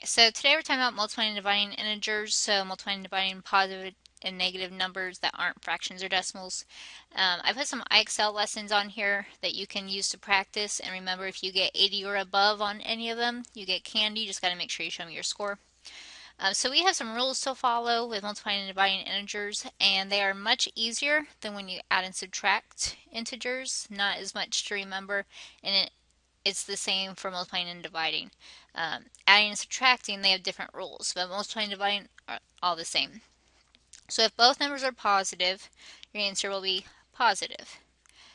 So today we're talking about multiplying and dividing integers, so multiplying and dividing positive and negative numbers that aren't fractions or decimals. I put some IXL lessons on here that you can use to practice, and remember, if you get 80 or above on any of them, you get candy. You just got to make sure you show me your score. So we have some rules to follow with multiplying and dividing integers, and they are much easier than when you add and subtract integers. Not as much to remember, and it's the same for multiplying and dividing. Adding and subtracting, they have different rules, but multiplying and dividing are all the same. So if both numbers are positive, your answer will be positive.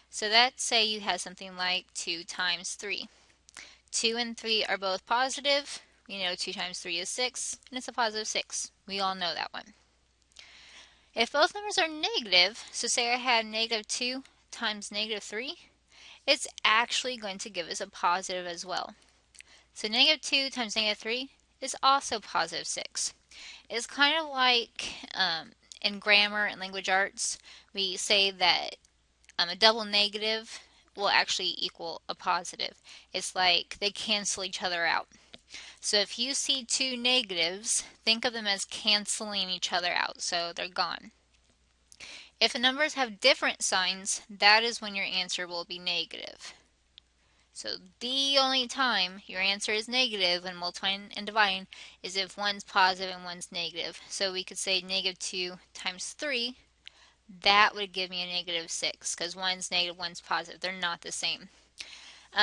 So let's say you have something like 2 times 3. 2 and 3 are both positive. You know 2 times 3 is 6, and it's a positive 6. We all know that one. If both numbers are negative, so say I had negative 2 times negative 3, it's actually going to give us a positive as well. So negative 2 times negative 3 is also positive 6. It's kind of like in grammar and language arts, we say that a double negative will actually equal a positive. It's like they cancel each other out. So if you see two negatives, think of them as canceling each other out, so they're gone. If the numbers have different signs, that is when your answer will be negative. So the only time your answer is negative when multiplying and dividing is if one's positive and one's negative. So we could say negative 2 times 3, that would give me a negative 6 because one's negative, one's positive. They're not the same.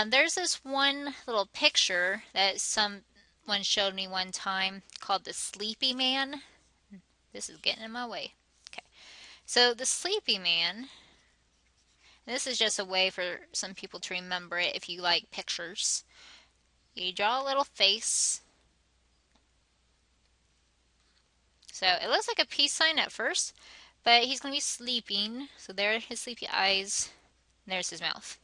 There's this one little picture that someone showed me one time called the Sleepy Man. This is getting in my way. Okay, so the Sleepy Man, this is just a way for some people to remember it if you like pictures. You draw a little face. So it looks like a peace sign at first, but he's going to be sleeping. So there are his sleepy eyes. There's his mouth.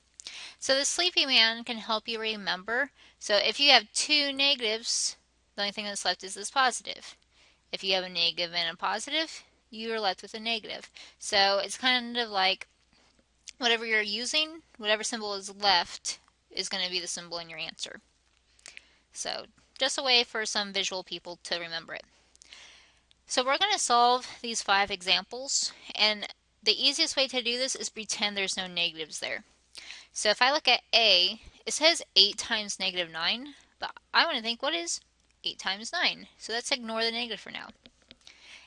So the Sleepy Man can help you remember. So if you have two negatives, the only thing that's left is this positive. If you have a negative and a positive, you are left with a negative. So it's kind of like whatever you're using, whatever symbol is left is going to be the symbol in your answer. So just a way for some visual people to remember it. So we're going to solve these 5 examples, and the easiest way to do this is pretend there's no negatives there. So if I look at A, it says 8 times negative 9, but I want to think, what is 8 times 9? So let's ignore the negative for now.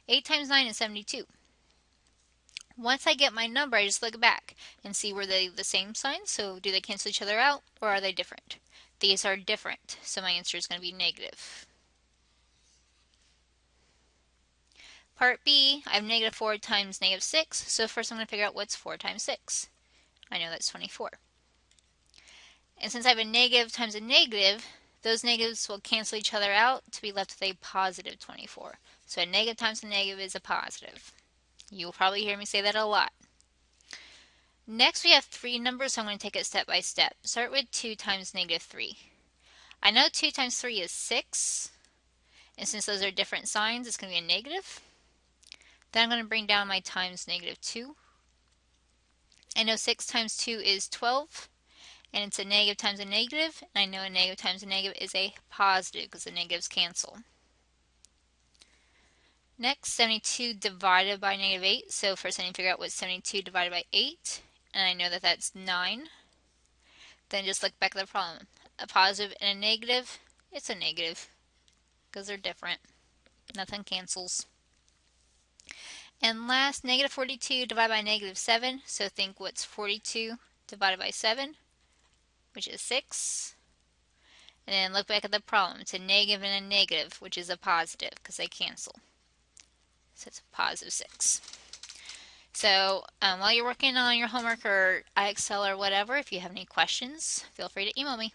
8 times 9 is 72. Once I get my number, I just look back and see were they the same signs, so do they cancel each other out, or are they different? These are different, so my answer is going to be negative. Part B, I have negative 4 times negative 6, so first I'm going to figure out what's 4 times 6. I know that's 24. And since I have a negative times a negative, those negatives will cancel each other out to be left with a positive 24. So a negative times a negative is a positive. You'll probably hear me say that a lot. Next we have 3 numbers, so I'm going to take it step by step. Start with 2 times negative 3. I know 2 times 3 is 6, and since those are different signs, it's going to be a negative. Then I'm going to bring down my times negative 2. I know 6 times 2 is 12, and it's a negative times a negative, and I know a negative times a negative is a positive because the negatives cancel. Next, 72 divided by negative 8, so first I need to figure out what's 72 divided by 8, and I know that that's 9. Then just look back at the problem. A positive and a negative, it's a negative because they're different. Nothing cancels. And last, negative 42 divided by negative 7, so think what's 42 divided by 7, which is 6. And then look back at the problem. It's a negative and a negative, which is a positive because they cancel. So it's a positive 6. So while you're working on your homework or IXL or whatever, if you have any questions, feel free to email me.